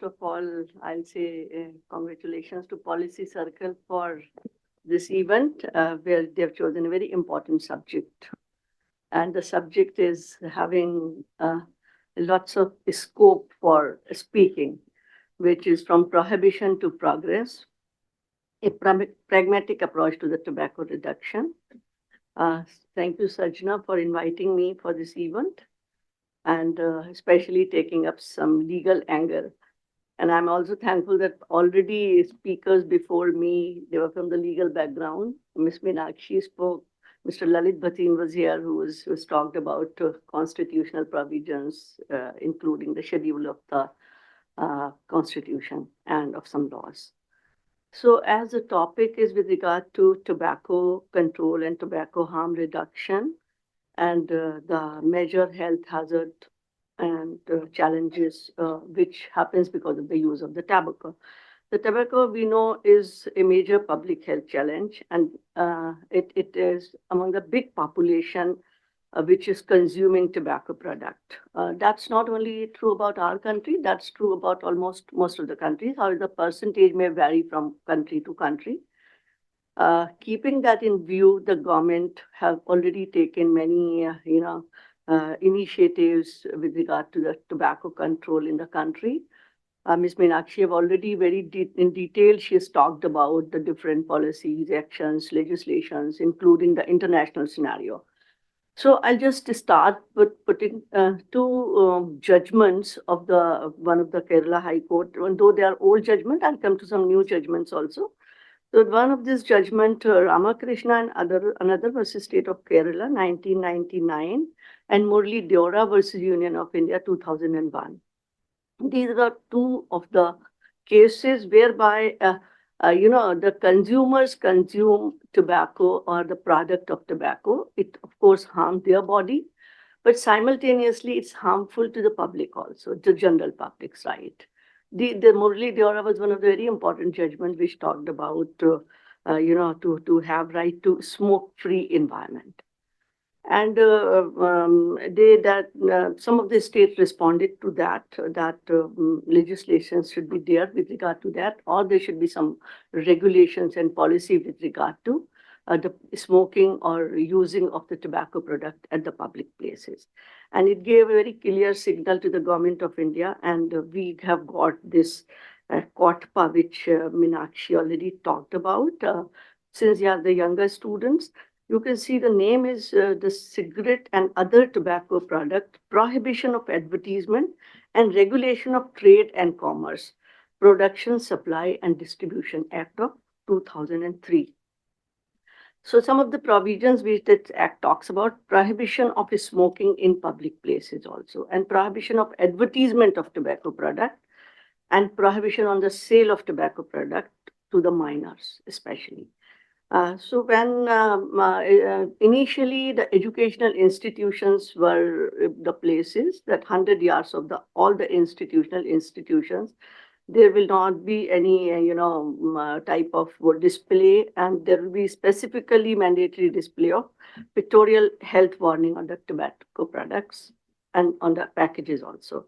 of all, I'll say congratulations to Policy Circle for this event, where they've chosen a very important subject. And the subject is having lots of scope for speaking, which is from prohibition to progress, a pragmatic approach to the tobacco reduction. Thank you, Sajna, for inviting me for this event, and especially taking up some legal angle. And I'm also thankful that already speakers before me, they were from the legal background. Ms. Meenakshi spoke, Mr. Lalit Bhatin was here, who was talked about constitutional provisions, including the schedule of the Constitution and of some laws. So as the topic is with regard to tobacco control and tobacco harm reduction, and the major health hazard and challenges which happens because of the use of the tobacco. The tobacco, we know, is a major public health challenge, and it is among the big population which is consuming tobacco product. That's not only true about our country, that's true about almost most of the countries. However, the percentage may vary from country to country. Keeping that in view, the government have already taken many, initiatives with regard to the tobacco control in the country. Ms. Meenakshi have already in detail, she has talked about the different policies, actions, legislations, including the international scenario. So I'll just start with putting two judgments of one of the Kerala High Court. Though they are old judgment, I'll come to some new judgments also. So one of this judgment, Ramakrishna and another versus State of Kerala, 1999, and Murli Deora versus Union of India, 2001. These are two of the cases whereby, the consumers consume tobacco or the product of tobacco. It, of course, harms their body, but simultaneously it's harmful to the public also, the general public's right. The Murli Deora was one of the very important judgments which talked about, to have right to smoke-free environment. And some of the states responded to that legislation should be there with regard to that, or there should be some regulations and policy with regard to the smoking or using of the tobacco product at the public places. And it gave a very clear signal to the government of India, and we have got this KOTPA, which Meenakshi already talked about. Since you have the younger students, you can see the name is the Cigarette and Other Tobacco Product, Prohibition of Advertisement and Regulation of Trade and Commerce, Production, Supply and Distribution Act of 2003. So some of the provisions which that Act talks about, prohibition of smoking in public places also, and prohibition of advertisement of tobacco product, and prohibition on the sale of tobacco product to the minors especially. So when initially the educational institutions were the places that 100 yards of all the institutional institutions, there will not be any, type of display, and there will be specifically mandatory display of pictorial health warning on the tobacco products and on the packages also.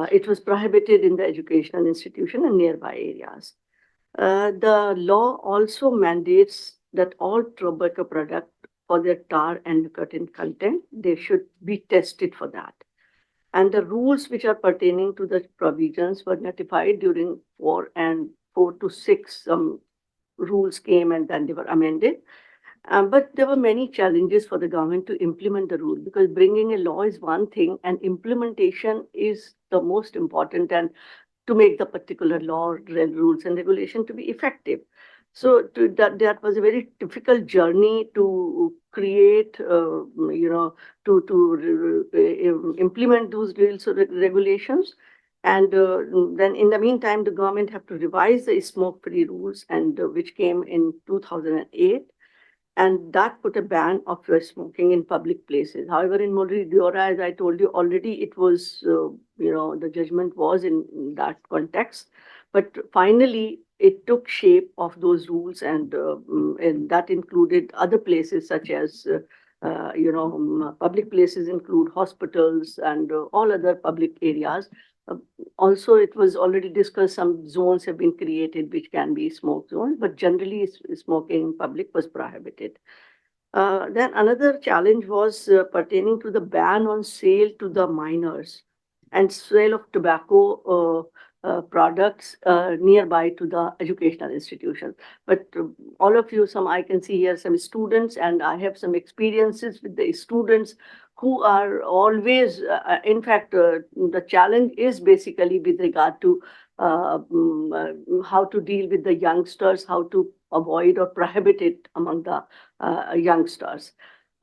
It was prohibited in the educational institution and nearby areas. The law also mandates that all tobacco products for their tar and nicotine content, they should be tested for that. And the rules which are pertaining to the provisions were notified during 4 to 6 rules came and then they were amended. But there were many challenges for the government to implement the rule, because bringing a law is one thing and implementation is the most important, and to make the particular law, rules and regulation to be effective. So that was a very difficult journey to create, to implement those rules or regulations. And then in the meantime, the government have to revise the smoke-free rules, and which came in 2008. And that put a ban of smoking in public places. However, in Murli Deora, as I told you already, it was, the judgment was in that context. But finally, it took shape of those rules, and that included other places such as, public places include hospitals and all other public areas Also, it was already discussed, some zones have been created which can be smoke zones, but generally smoking in public was prohibited. Then another challenge was pertaining to the ban on sale to the minors and sale of tobacco products nearby to the educational institutions. But all of you, some I can see here some students, and I have some experiences with the students who are always, in fact, the challenge is basically with regard to how to deal with the youngsters, how to avoid or prohibit it among the youngsters.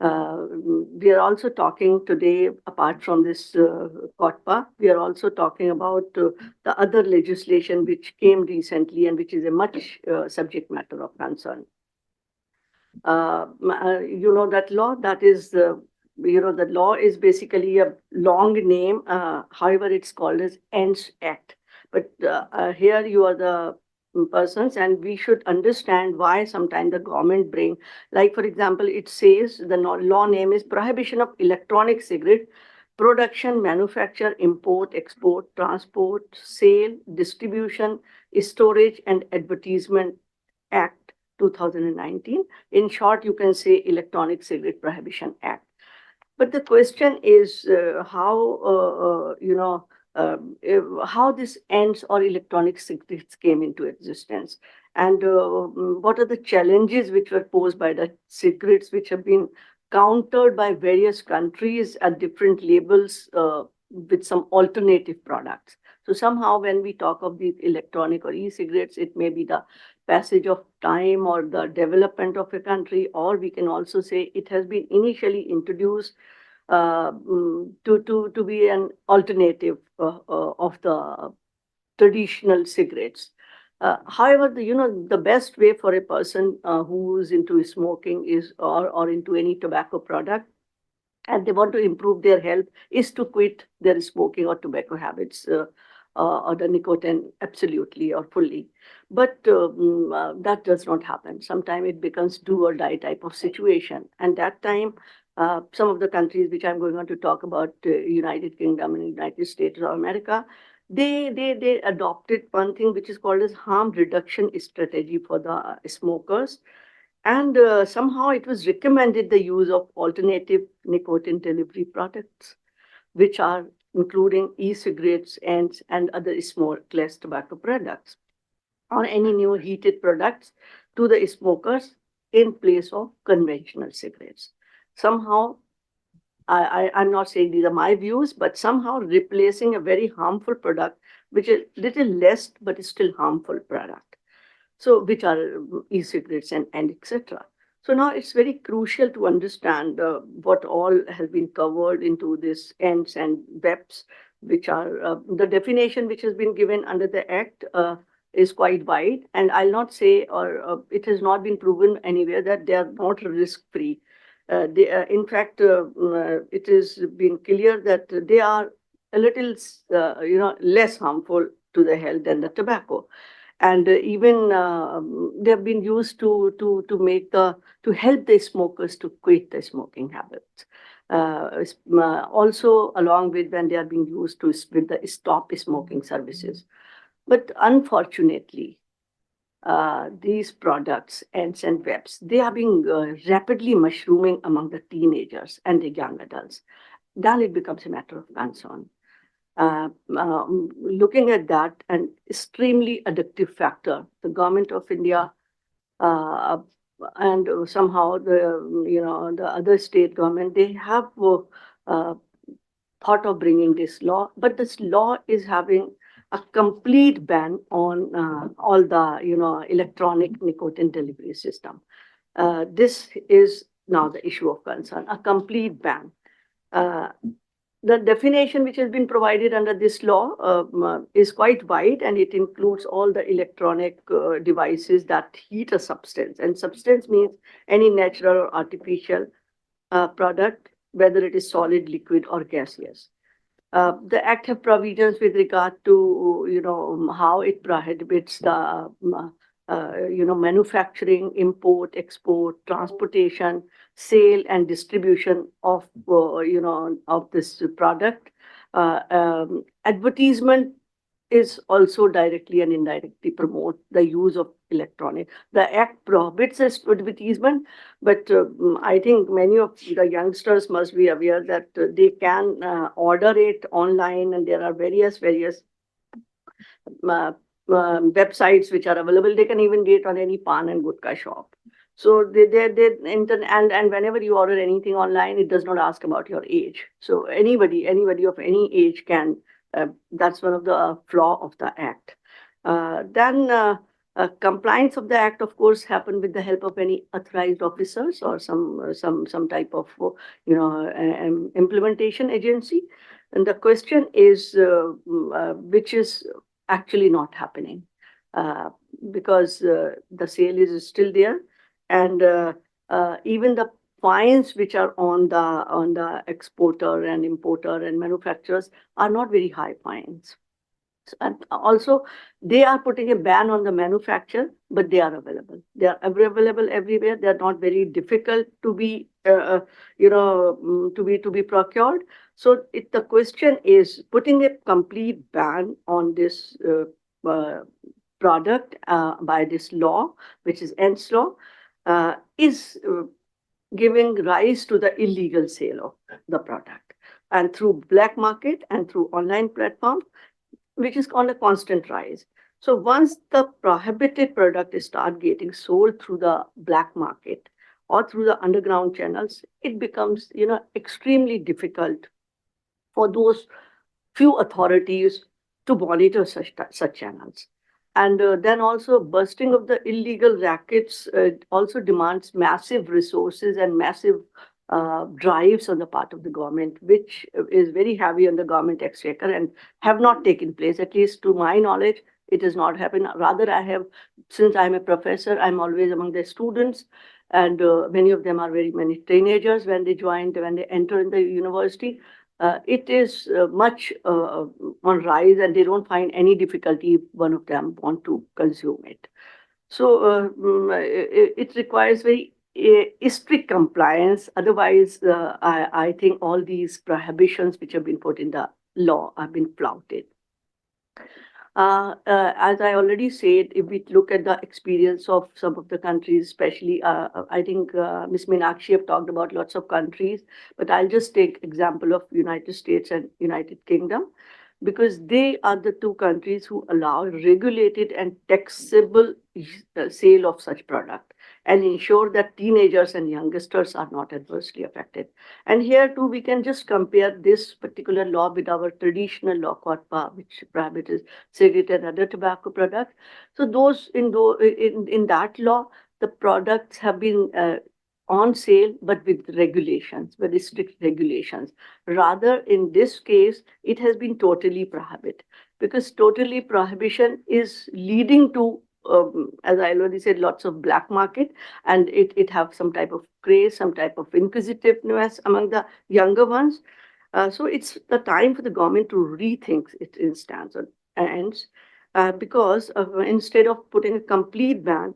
We are also talking today, apart from this COTPA, we are also talking about the other legislation which came recently and which is a much subject matter of concern. That law, that is, the law is basically a long name. However, it's called as ENS Act. But here you are the persons, and we should understand why sometimes the government bring, like for example, it says the law name is Prohibition of Electronic Cigarette Production, Manufacture, Import, Export, Transport, Sale, Distribution, Storage, and Advertisement Act 2019. In short, you can say Electronic Cigarette Prohibition Act. But the question is how this ends or electronic cigarettes came into existence, and what are the challenges which were posed by the cigarettes, which have been countered by various countries at different labels with some alternative products. So somehow when we talk of these electronic or e-cigarettes, it may be the passage of time or the development of a country, or we can also say it has been initially introduced to be an alternative of the traditional cigarettes. However, the best way for a person who's into smoking is or into any tobacco product, and they want to improve their health, is to quit their smoking or tobacco habits or the nicotine absolutely or fully. But that does not happen. Sometimes it becomes do or die type of situation. And that time, some of the countries which I'm going on to talk about, United Kingdom and United States of America, they adopted one thing which is called as harm reduction strategy for the smokers. And somehow it was recommended the use of alternative nicotine delivery products, which are including e-cigarettes and other smokeless tobacco products, or any new heated products to the smokers in place of conventional cigarettes. Somehow, I'm not saying these are my views, but somehow replacing a very harmful product, which is little less but is still harmful product. So which are e-cigarettes and etc. So now it's very crucial to understand what all has been covered into this ends and webs, which are the definition which has been given under the Act is quite wide. And I'll not say, or it has not been proven anywhere that they are not risk-free. In fact, it has been clear that they are a little, less harmful to the health than the tobacco. And even they've been used to help the smokers to quit the smoking habits. Also, along with when they are being used with the stop smoking services. But unfortunately, these products, ends and webs, they are being rapidly mushrooming among the teenagers and the young adults. Then it becomes a matter of concern. Looking at that, an extremely addictive factor, the government of India and somehow the other state government, they have thought of bringing this law, but this law is having a complete ban on all the electronic nicotine delivery system. This is now the issue of concern, a complete ban. The definition which has been provided under this law is quite wide, and it includes all the electronic devices that heat a substance. And substance means any natural or artificial product, whether it is solid, liquid, or gaseous. The Act have provisions with regard to how it prohibits the manufacturing, import, export, transportation, sale, and distribution of of this product. Advertisement is also directly and indirectly promote the use of electronic. The act prohibits advertisement, but I think many of the youngsters must be aware that they can order it online, and there are various uh, websites which are available. They can even get on any pan and gutka shop. So and whenever you order anything online, it does not ask about your age. So anybody of any age can. That's one of the flaw of the act. Then compliance of the act, of course, happen with the help of any authorized officers or some type of implementation agency. And the question is, which is actually not happening, uh, because the sale is still there, and even the fines which are on the exporter and importer and manufacturers are not very high fines. And also, they are putting a ban on the manufacture, but they are available. They are available everywhere. They are not very difficult to be, to be procured. So, the question is putting a complete ban on this product by this law, which is ENS law, is giving rise to the illegal sale of the product, and through black market and through online platforms, which is on a constant rise. So once the prohibited product start getting sold through the black market or through the underground channels, it becomes extremely difficult for those few authorities to monitor such channels. And then also bursting of the illegal rackets also demands massive resources and massive drives on the part of the government, which is very heavy on the government exchequer and have not taken place. At least to my knowledge, it has not happened. Rather, since I'm a professor, I'm always among the students, and many of them are very many teenagers when they enter in the university. It is much on rise, and they don't find any difficulty if one of them want to consume it. So it requires very strict compliance. Otherwise, I think all these prohibitions which have been put in the law have been flouted. As I already said, if we look at the experience of some of the countries, especially, I think Ms. Meenakshi have talked about lots of countries, but I'll just take example of United States and United Kingdom, because they are the two countries who allow regulated and taxable sale of such product and ensure that teenagers and youngsters are not adversely affected. And here too, we can just compare this particular law with our traditional law, COTPA, which prohibits cigarette and other tobacco products. So those in that law, the products have been on sale, but with regulations, very strict regulations. Rather, in this case, it has been totally prohibited, because totally prohibition is leading to, as I already said, lots of black market, and it have some type of craze, some type of inquisitiveness among the younger ones. So it's the time for the government to rethink its stance on ends, because instead of putting a complete ban,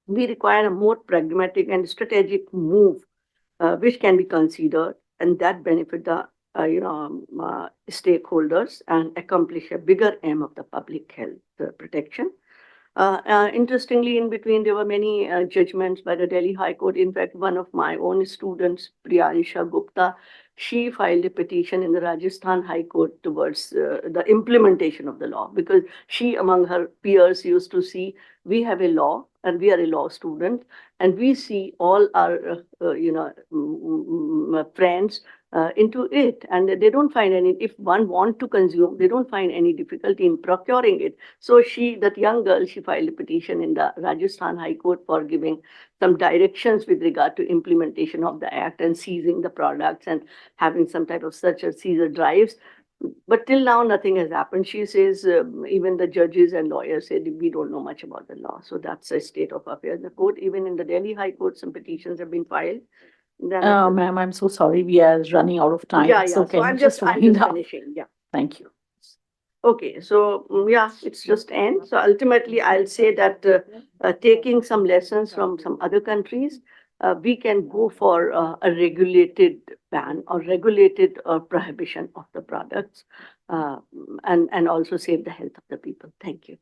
we require a more pragmatic and strategic move, which can be considered, and that benefit the stakeholders and accomplish a bigger aim of the public health protection. Interestingly, in between, there were many judgments by the Delhi High Court. In fact, one of my own students, Priyarisha Gupta, she filed a petition in the Rajasthan High Court towards the implementation of the law, because she, among her peers, used to see, we have a law and we are a law student, and we see all our, friends into it, and they don't find any, if one want to consume, they don't find any difficulty in procuring it. So that young girl, she filed a petition in the Rajasthan High Court for giving some directions with regard to implementation of the act and seizing the products and having some type of search or seizure drives. But till now, nothing has happened. She says even the judges and lawyers said we don't know much about the law. So that's a state of affairs. The court, even in the Delhi High Court, some petitions have been filed. Ma'am, I'm so sorry. We are running out of time. Yeah. So So I'm just finishing. Yeah. Thank you. Okay, so yeah, it's just end. So ultimately, I'll say that taking some lessons from some other countries, we can go for a regulated ban or regulated prohibition of the products, and also save the health of the people. Thank you.